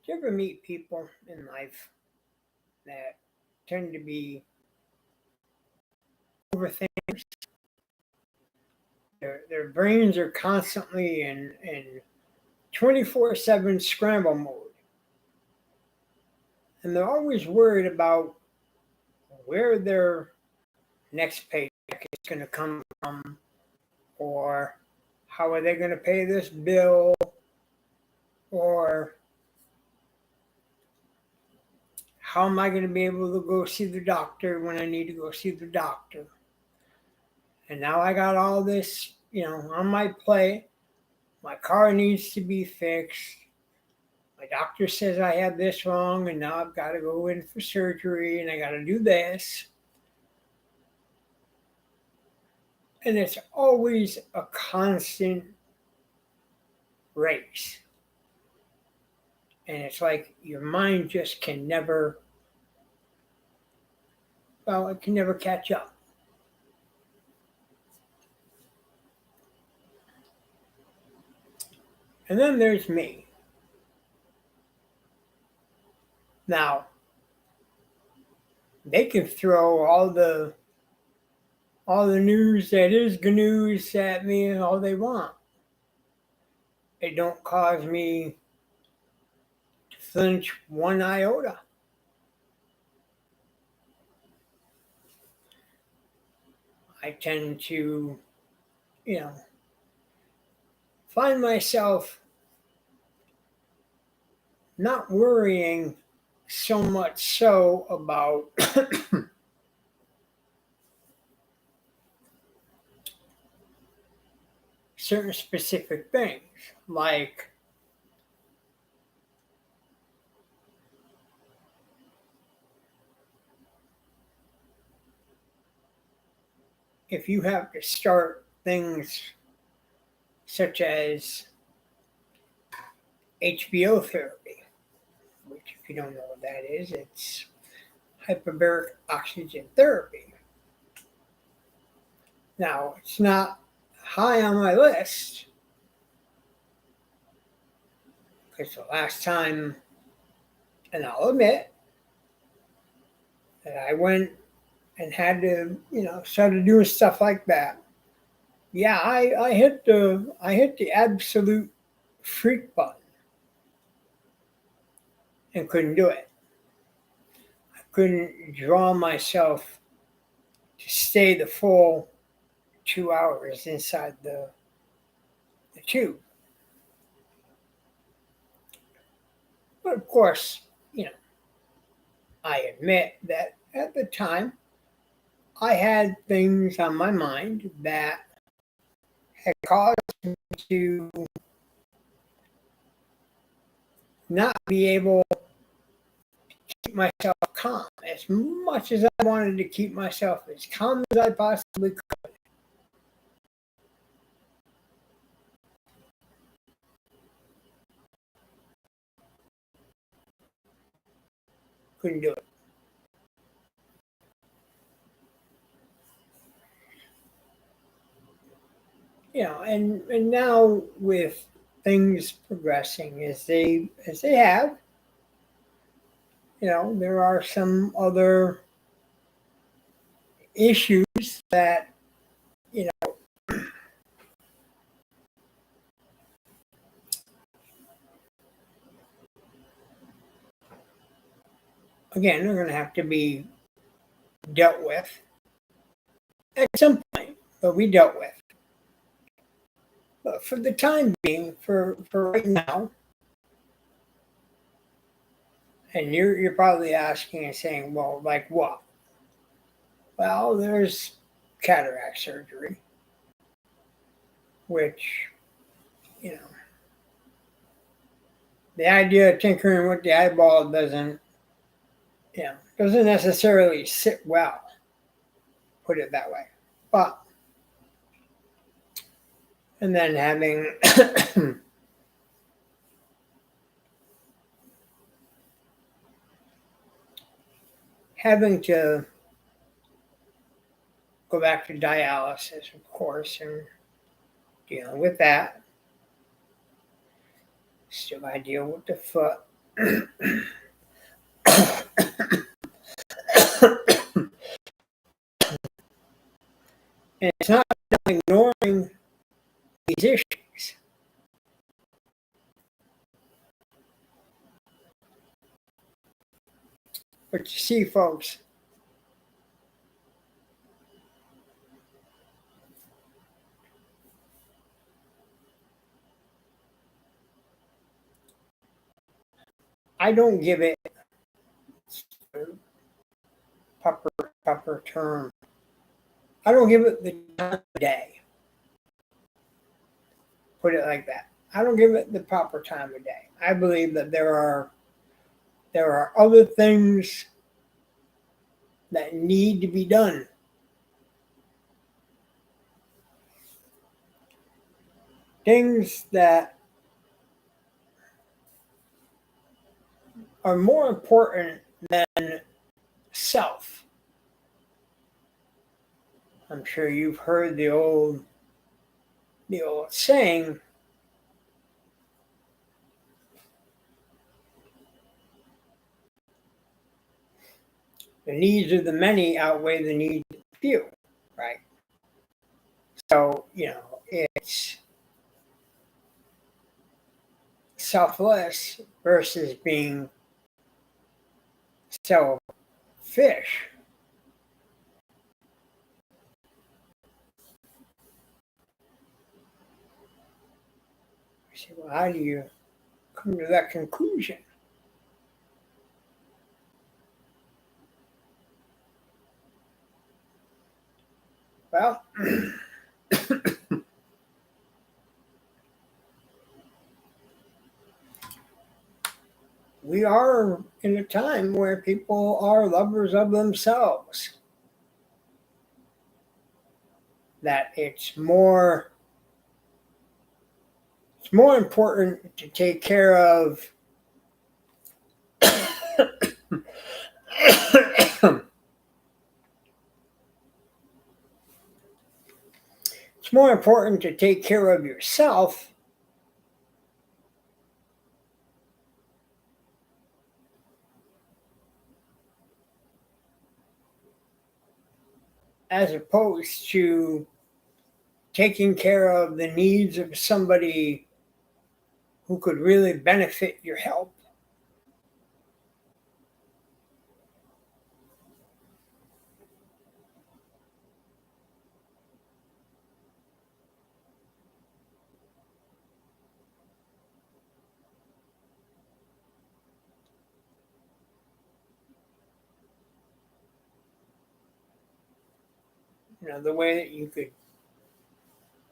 Do you ever meet people in life that tend to be overthinkers? Their brains are constantly in 24/7 scramble mode. And they're always worried about where their next paycheck is going to come from, or how are they going to pay this bill, or how am I going to be able to go see the doctor when I need to go see the doctor? And now I got all this, on my plate. My car needs to be fixed. My doctor says I have this wrong, and now I've got to go in for surgery, and I got to do this. And it's always a constant race. And it's like your mind just can never, it can never catch up. And then there's me. Now, they can throw all the news that is news at me all they want. It don't cause me to flinch one iota. I tend to, find myself not worrying so much so about certain specific things, like if you have to start things such as HBO therapy, which, if you don't know what that is, it's hyperbaric oxygen therapy. Now, it's not high on my list because the last time, and I'll admit that I went and had to, started doing stuff like that. Yeah, I hit the absolute freak button and couldn't do it. I couldn't draw myself to stay the full 2 hours inside the tube. But of course, I admit that at the time I had things on my mind that had caused me to not be able to keep myself calm as much as I wanted to keep myself as calm as I possibly could. Couldn't do it. And now with things progressing as they have, there are some other issues that, again, are going to have to be dealt with at some point, but we dealt with. But for the time being, for right now, and you're probably asking and saying, well, like what? Well, there's cataract surgery, which, the idea of tinkering with the eyeball doesn't necessarily sit well, put it that way. But, and then having to go back to dialysis, of course, and dealing with that. Still got to deal with the foot And it's not ignoring these issues. But you see, folks, I don't give it proper term. I don't give it the time of day. Put it like that. I don't give it the proper time of day. I believe that there are other things that need to be done. Things that are more important than self. I'm sure you've heard the old saying, the needs of the many outweigh the needs of the few, right? So, it's selfless versus being selfish. I say, well, how do you come to that conclusion? Well, we are in a time where people are lovers of themselves. That it's more important to take care of it's more important to take care of yourself as opposed to taking care of the needs of somebody who could really benefit your help. The way that you could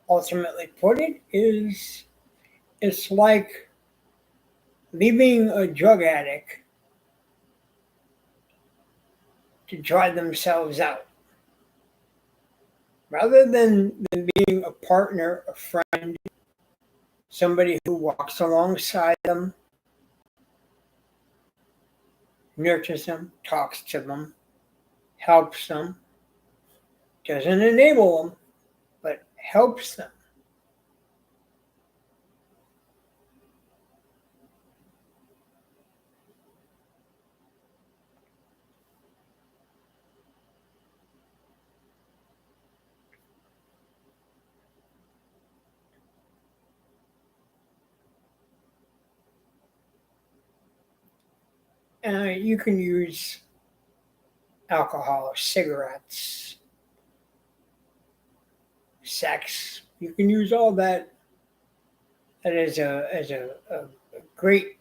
ultimately put it is it's like leaving a drug addict to dry themselves out. Rather than being a partner, a friend, somebody who walks alongside them, nurtures them, talks to them, helps them, doesn't enable them, but helps them. You can use alcohol, cigarettes, sex. You can use all that as a great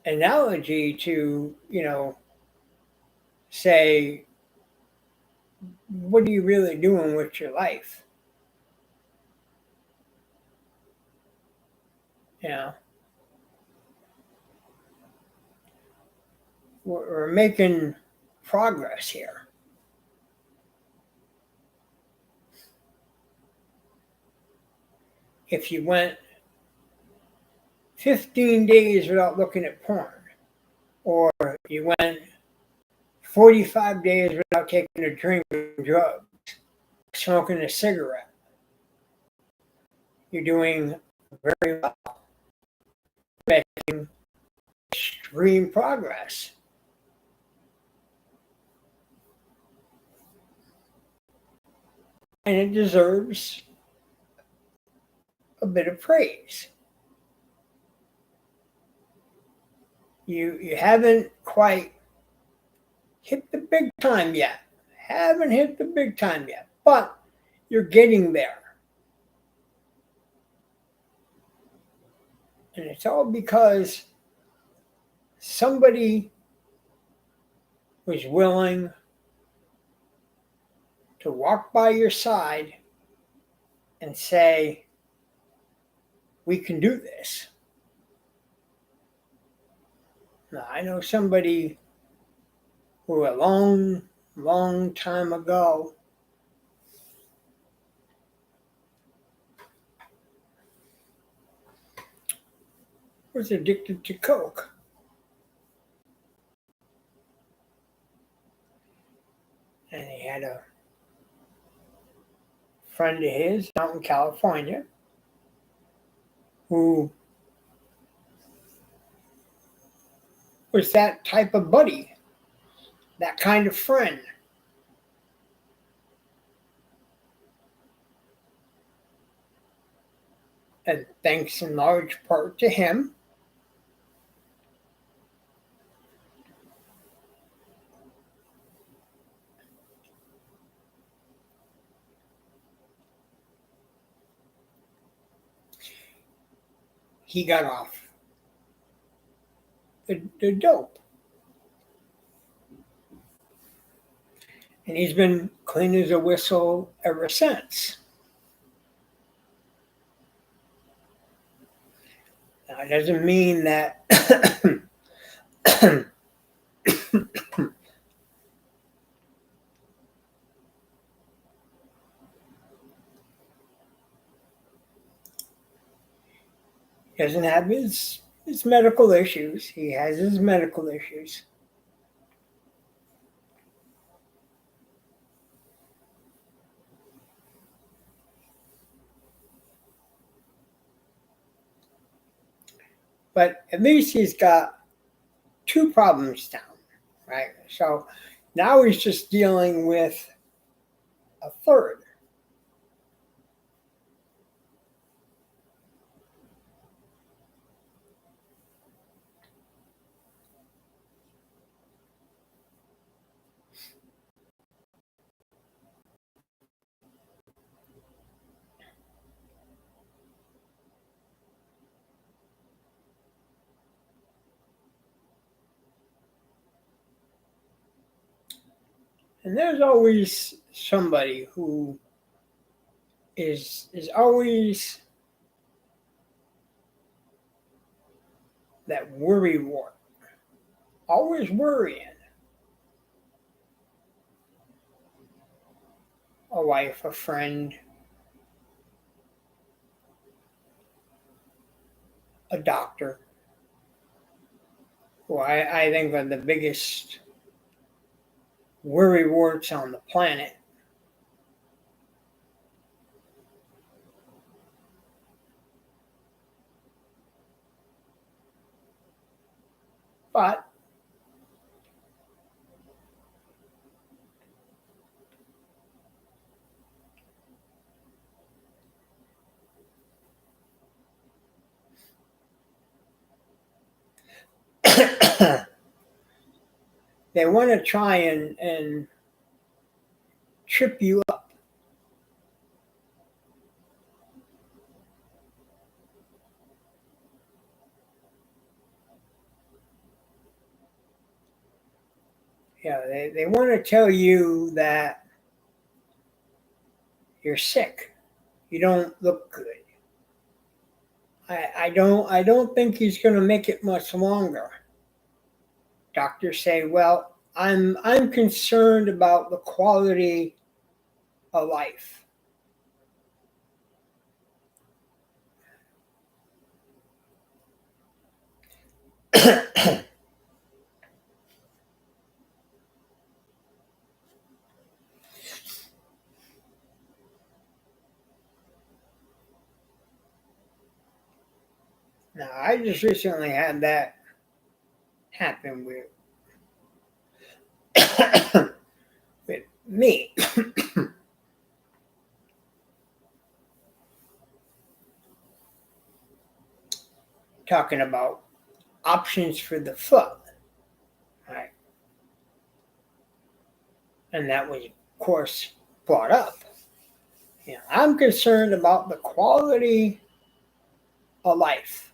analogy to, say, what are you really doing with your life? You know, we're making progress here. If you went 15 days without looking at porn, or you went 45 days without taking a drink of drugs, smoking a cigarette, you're doing very well, making degree in progress. And it deserves a bit of praise. You haven't quite hit the big time yet. Haven't hit the big time yet, but you're getting there. And it's all because somebody was willing to walk by your side and say, we can do this. Now, I know somebody who a long time ago was addicted to coke. And he had a friend of his out in California who was that type of buddy, that kind of friend. And thanks in large part to him, he got off the dope. And he's been clean as a whistle ever since. Now, it doesn't mean that he doesn't have his medical issues. He has his medical issues. But at least he's got two problems down, right? So now he's just dealing with a third. And there's always somebody who is always that worry wart, always worrying. A wife, a friend, a doctor, who I think are the biggest worry warts on the planet. But they want to try and trip you up. Yeah, they want to tell you that you're sick. You don't look good. I don't think he's going to make it much longer. Doctors say, well, I'm concerned about the quality of life. Now, I just recently had that happen with me. Talking about options for the foot, right? And that was, of course, brought up. I'm concerned about the quality of life.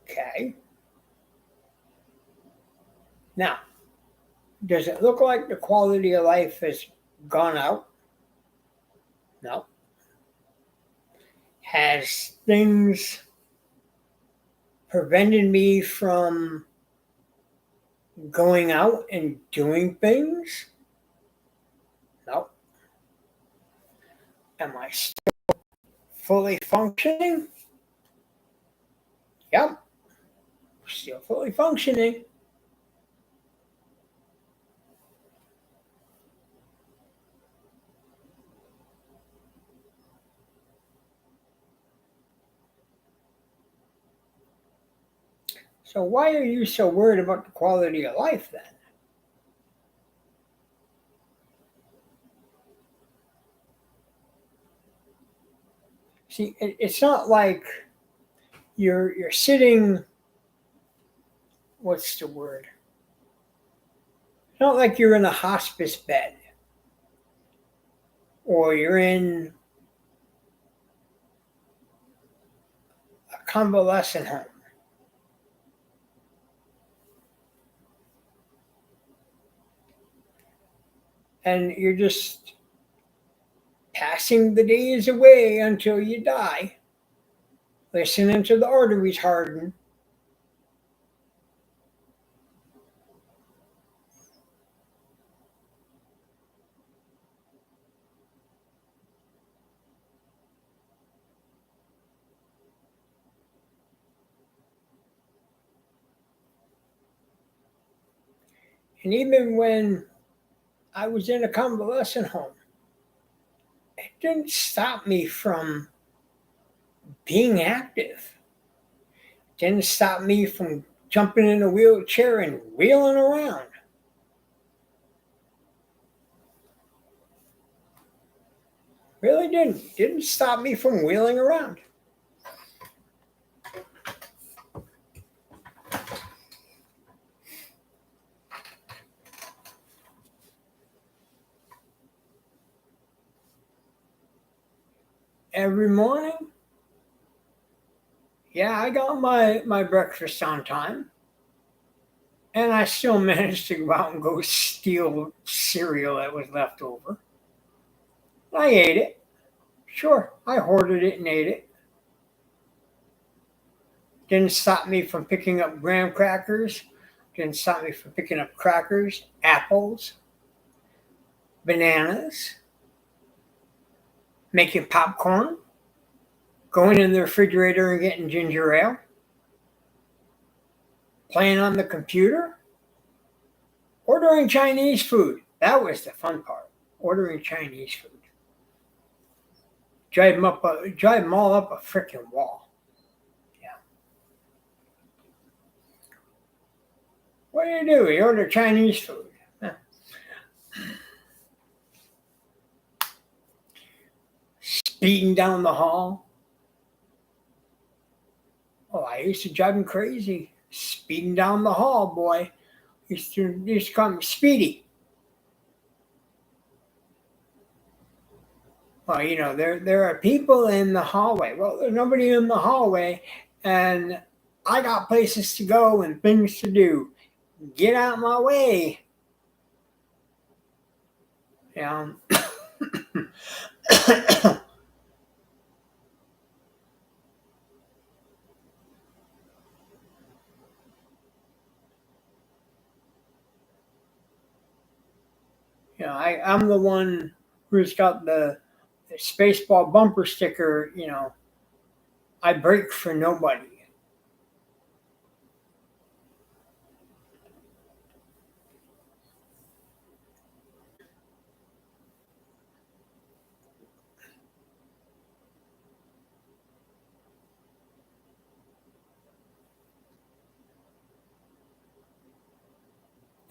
Okay. Now, does it look like the quality of life has gone out? No. Has things prevented me from going out and doing things? No. Am I still fully functioning? Yep. Still fully functioning. So why are you so worried about the quality of life then? See, it's not like you're sitting. What's the word? It's not like you're in a hospice bed or you're in a convalescent home. And you're just passing the days away until you die, listening to the arteries harden. And even when I was in a convalescent home, it didn't stop me from being active. It didn't stop me from jumping in a wheelchair and wheeling around. Really didn't. Didn't stop me from wheeling around. Every morning, yeah, I got my breakfast on time. And I still managed to go out and go steal cereal that was left over. I ate it. Sure, I hoarded it and ate it. Didn't stop me from picking up graham crackers. Didn't stop me from picking up crackers, apples, bananas, making popcorn, going in the refrigerator and getting ginger ale, playing on the computer, ordering Chinese food. That was the fun part. Ordering Chinese food. Drive them all up a freaking wall. Yeah. What do? You order Chinese food. Huh. Speeding down the hall. Oh, I used to drive him crazy. Speeding down the hall, boy. Used to call me Speedy. Well, there are people in the hallway. Well, there's nobody in the hallway, and I got places to go and things to do. Get out of my way. Yeah. I'm the one who's got the Spaceball bumper sticker. I brake for nobody.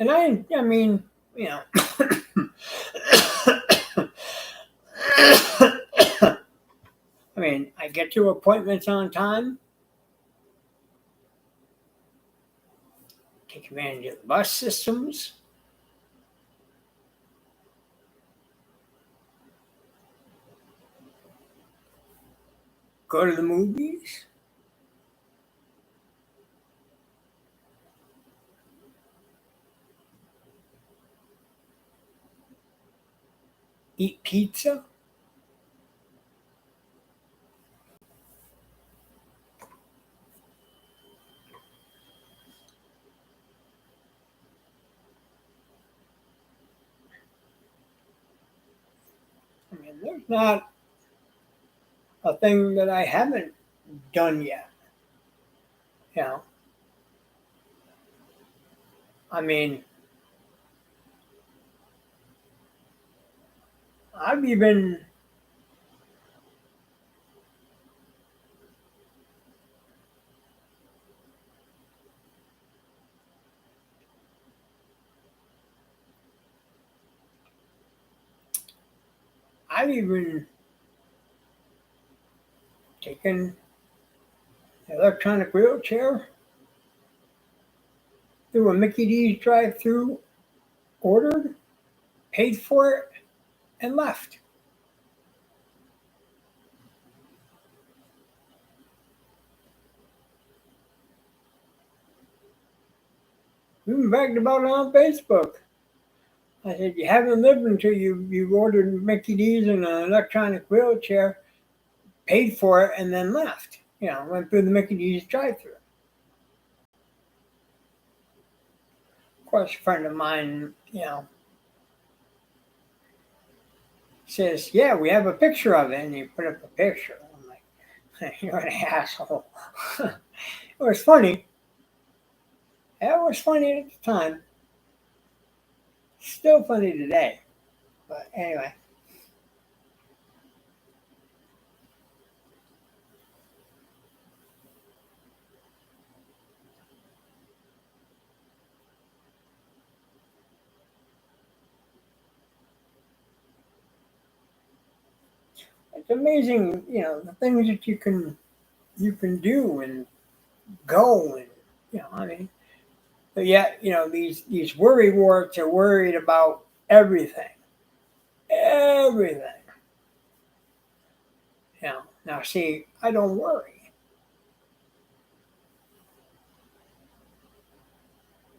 And I mean, you know, I mean, I get to appointments on time, take advantage of the bus systems. Go to the movies. Eat pizza. I mean, there's not a thing that I haven't done yet. You know, I mean, I've even I've even taken an electronic wheelchair through a Mickey D's drive-through, ordered, paid for it, and left. Even bragged about it on Facebook. I said, "You haven't lived until you ordered Mickey D's in an electronic wheelchair, paid for it, and then left. You know, went through the Mickey D's drive-through." Of course, a friend of mine, says, "Yeah, we have a picture of it," and he put up a picture. I'm like, "You're an asshole." It was funny. It was funny at the time. Still funny today. But anyway, it's amazing, the things that you can do and go and I mean, but yet, these worry warts are worried about everything. Everything. Now see, I don't worry.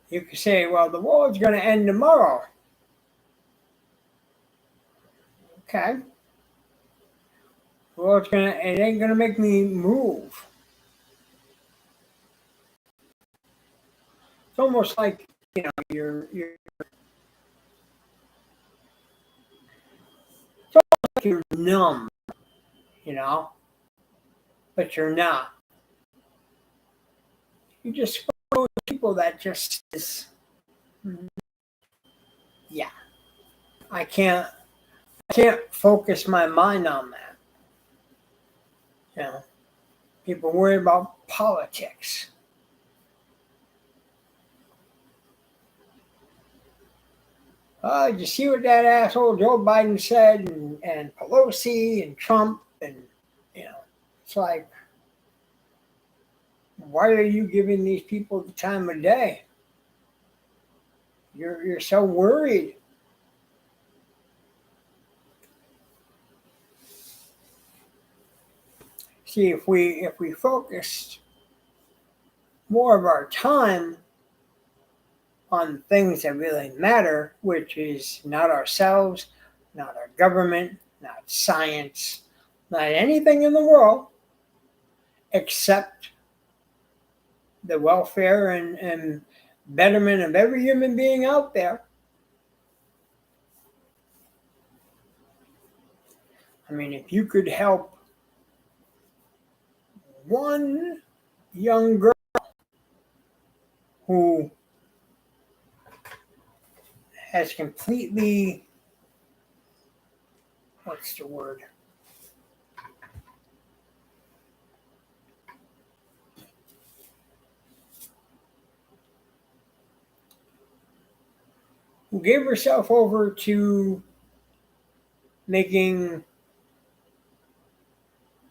You could say, well, the world's gonna end tomorrow. Okay. Well, it ain't gonna make me move. It's almost like you're it's almost like you're numb, you know, but you're not. You just follow people that just is, yeah. I can't focus my mind on that. You know, people worry about politics. Did you see what that asshole Joe Biden said, and Pelosi and Trump, and you know, it's like, why are you giving these people the time of day? You're so worried. See, if we focused more of our time on things that really matter, which is not ourselves, not our government, not science, not anything in the world, except the welfare and betterment of every human being out there. I mean, if you could help one young girl who has completely, what's the word? who gave herself over to making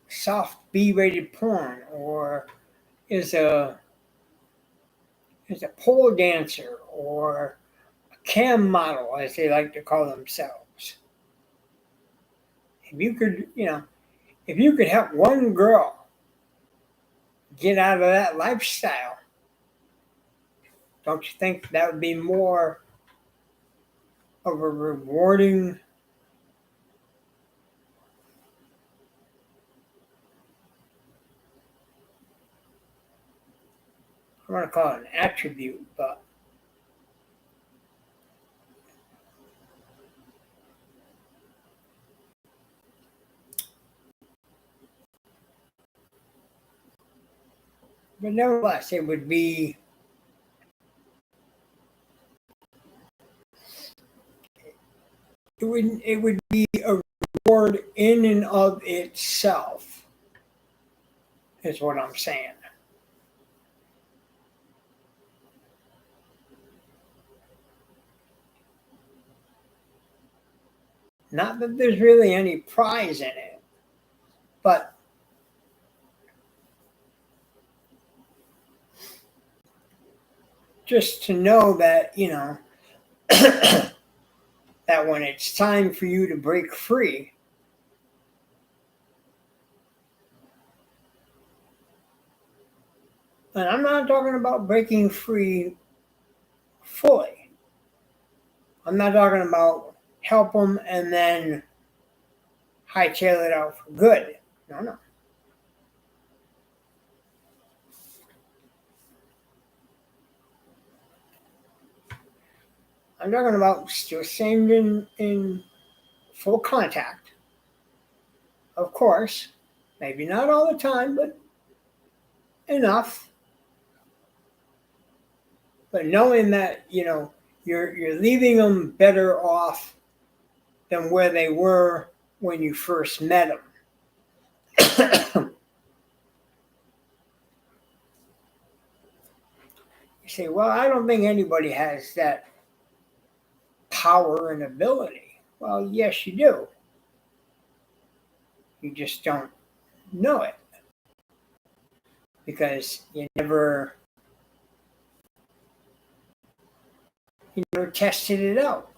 soft B-rated porn, or is a pole dancer, or a cam model, as they like to call themselves. If you could, if you could help one girl get out of that lifestyle, don't you think that would be more of a rewarding I want to call it an attribute, but nevertheless, it would be a reward in and of itself, is what I'm saying. Not that there's really any prize in it, but just to know that, that when it's time for you to break free, and I'm not talking about breaking free fully. I'm not talking about help them and then hightail it out for good. No. I'm talking about still staying in full contact, of course. Maybe not all the time, but enough. But knowing that, you're leaving them better off than where they were when you first met them. You say, well, I don't think anybody has that power and ability. Well, yes, you do. You just don't know it because you never tested it out.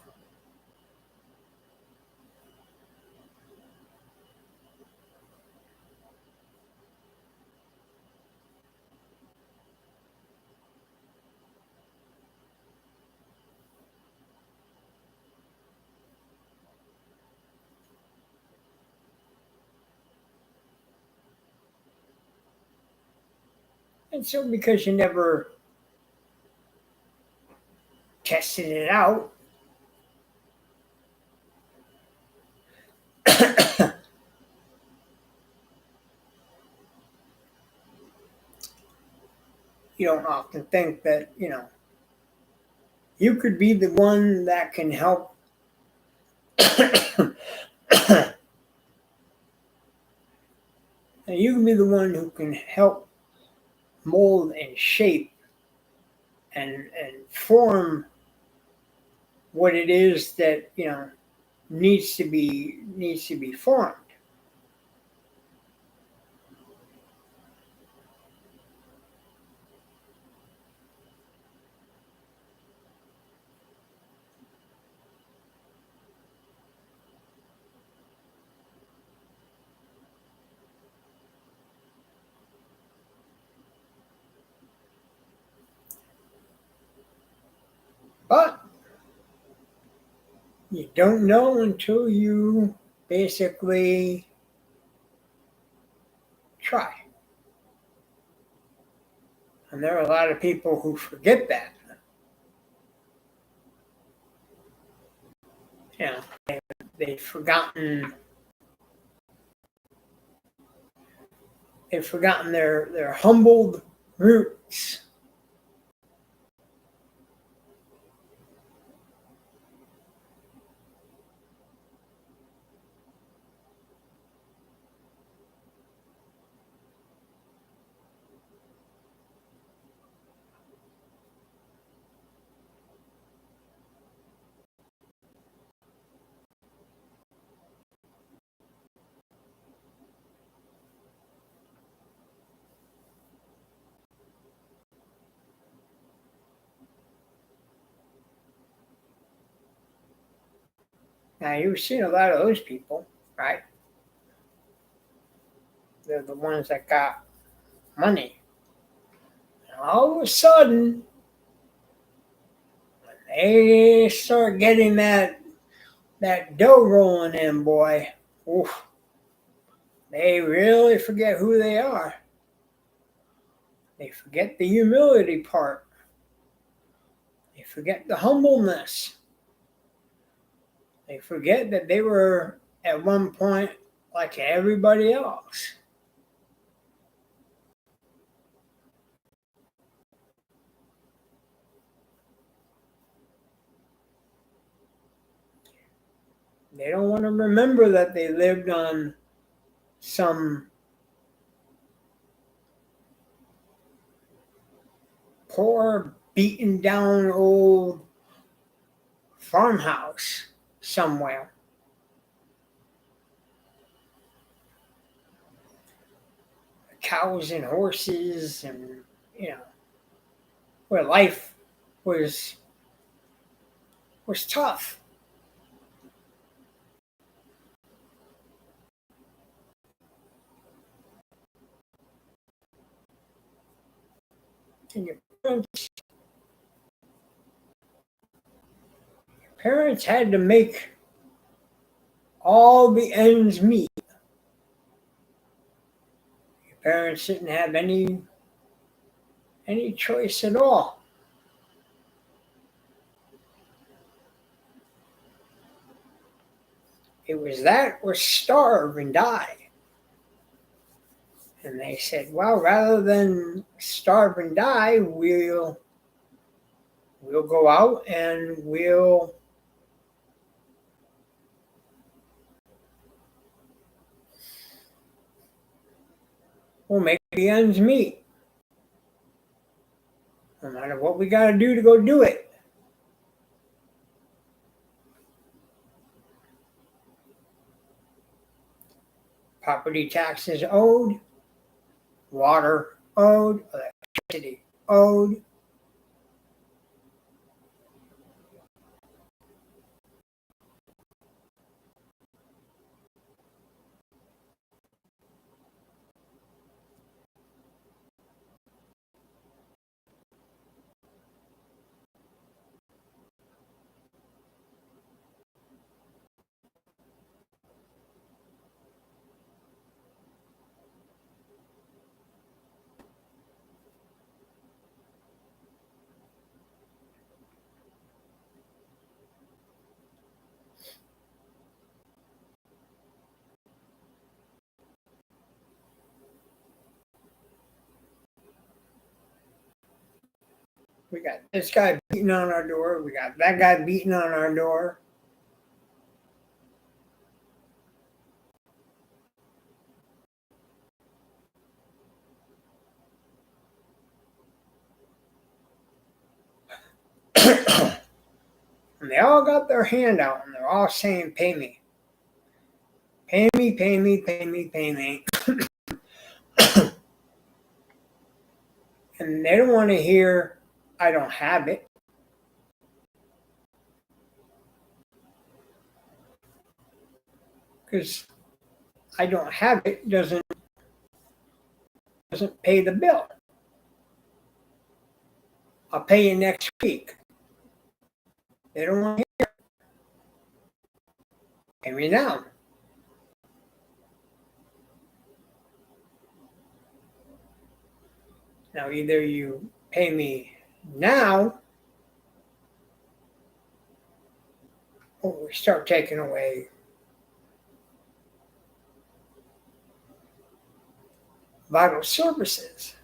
And so because you never tested it out, you don't often think that, you could be the one that can help you can be the one who can help mold and shape and form what it is that needs to be formed. But you don't know until you basically try. And there are a lot of people who forget that. They've forgotten their humbled roots. Now, you've seen a lot of those people, right? They're the ones that got money. And all of a sudden, they start getting that dough rolling in, boy. Oof, they really forget who they are. They forget the humility part. They forget the humbleness. They forget that they were at one point like everybody else. They don't want to remember that they lived on some poor, beaten down old farmhouse somewhere. Cows and horses, and you know, where life was was tough. And your parents had to make all the ends meet. Your parents didn't have any choice at all. It was that or starve and die. And they said, well, rather than starve and die, we'll go out and we'll make the ends meet. No matter what we got to do to go do it. Property taxes owed, water owed, electricity owed. We got this guy beating on our door. We got that guy beating on our door. And they all got their hand out and they're all saying, pay me. Pay me, pay me, pay me, pay me. And they don't want to hear, I don't have it. Because I don't have it doesn't pay the bill. I'll pay you next week. They don't want to hear, pay me now. Now either you pay me now or we start taking away vital services.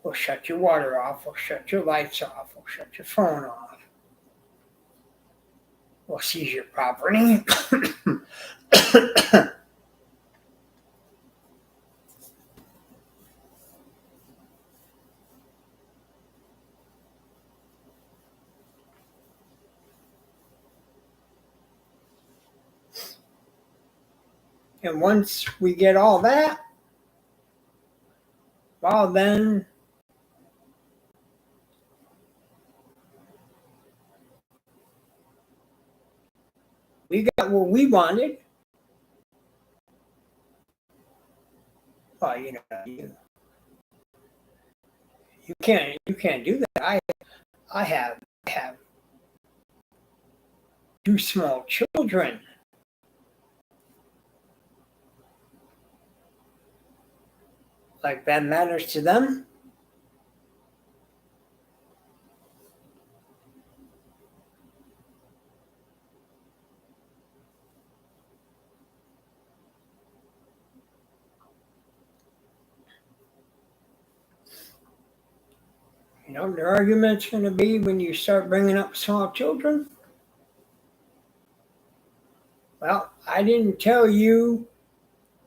We'll shut your water off, we'll shut your lights off, we'll shut your phone off. We'll seize your property. And once we get all that, well, then We got what we wanted. Well, you can't do that. I have two small children. Like that matters to them. Their argument's going to be when you start bringing up small children. Well, I didn't tell you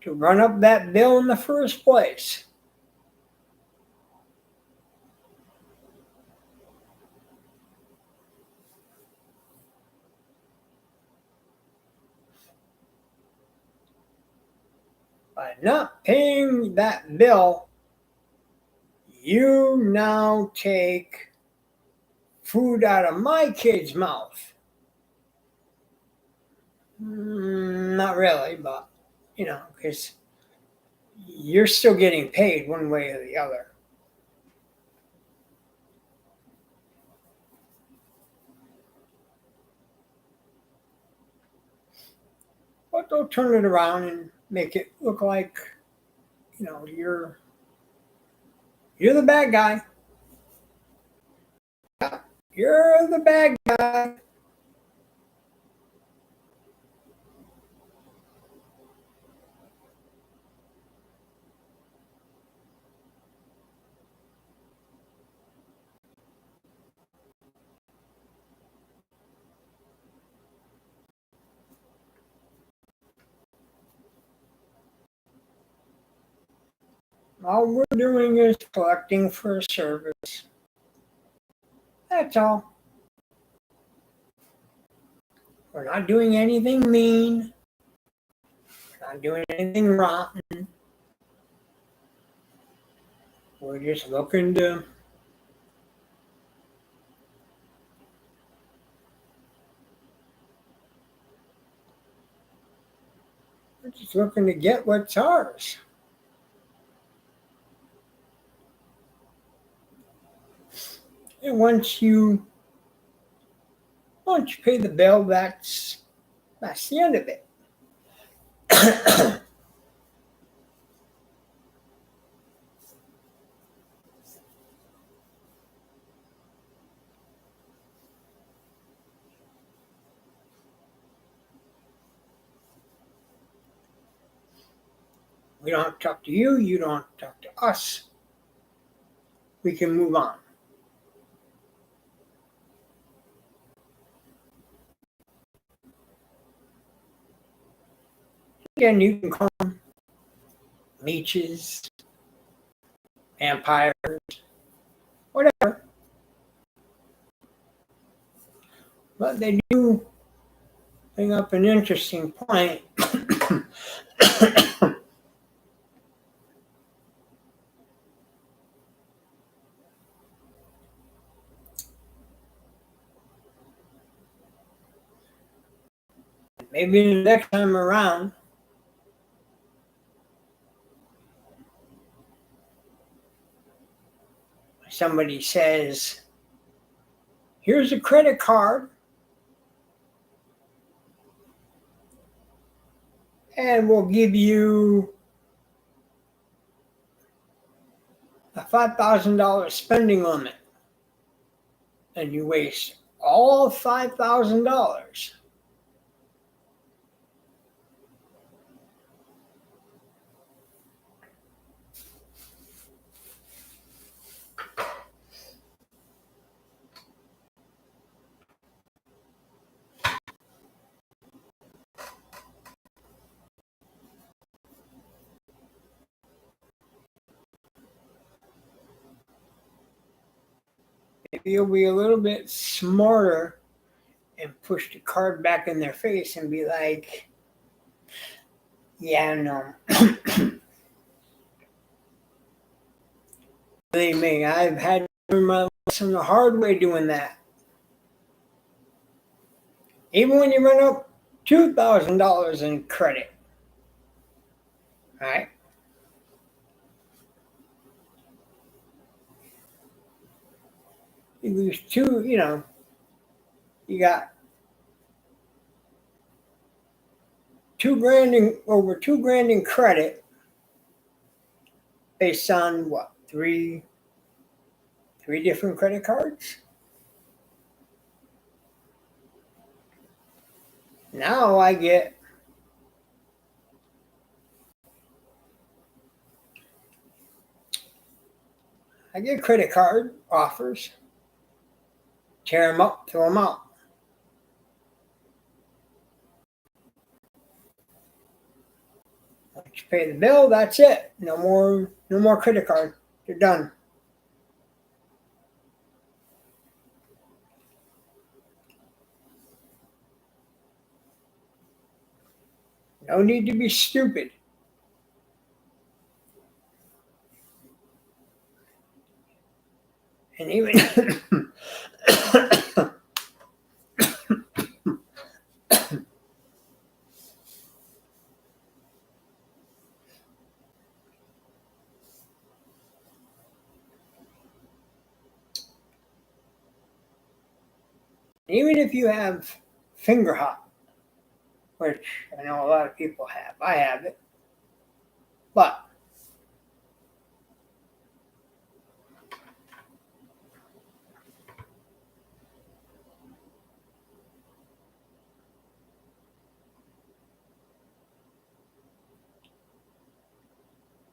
to run up that bill in the first place. By not paying that bill, you now take food out of my kid's mouth. Not really, but, because you're still getting paid one way or the other. But they'll turn it around and make it look like, you're the bad guy. You're the bad guy. All we're doing is collecting for a service. That's all. We're not doing anything mean. We're not doing anything rotten. We're just looking to get what's ours. And once you pay the bill, that's the end of it. We don't talk to you, you don't talk to us. We can move on. Again, you can call them leeches, vampires, whatever. But they do bring up an interesting point. Maybe the next time around, somebody says, here's a credit card, and we'll give you a $5,000 spending limit, and you waste all $5,000. Maybe you'll be a little bit smarter and push the card back in their face and be like, yeah, no. Believe me, I've had to learn my lesson the hard way doing that. Even when you run up $2,000 in credit. All right. You lose you got over $2,000 in credit based on what? Three different credit cards? Now I get credit card offers, tear them up, throw them out. Once you pay the bill, that's it. No more credit card. You're done. No need to be stupid. And even even if you have finger hop, which I know a lot of people have, I have it, but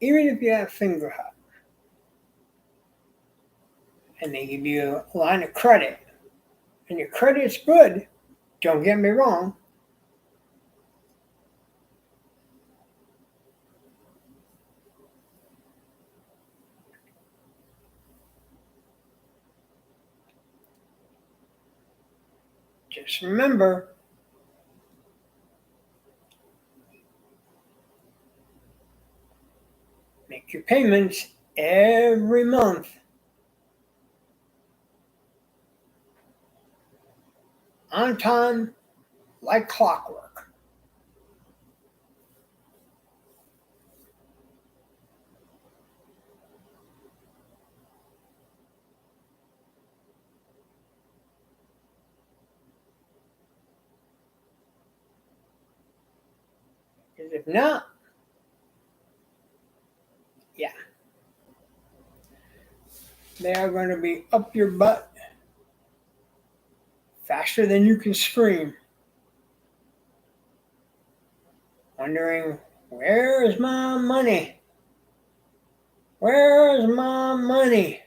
even if you have finger hop and they give you a line of credit and your credit's good, don't get me wrong, just remember, make your payments every month on time like clockwork. Because if not, yeah, they are going to be up your butt faster than you can scream, wondering, where is my money? Where is my money?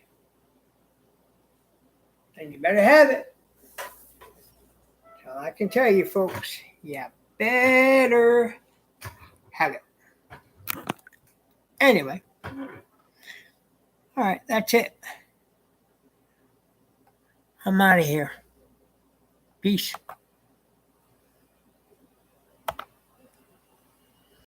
And you better have it. So I can tell you, folks, you better have it. Anyway, all right, that's it. I'm out of here. Peace.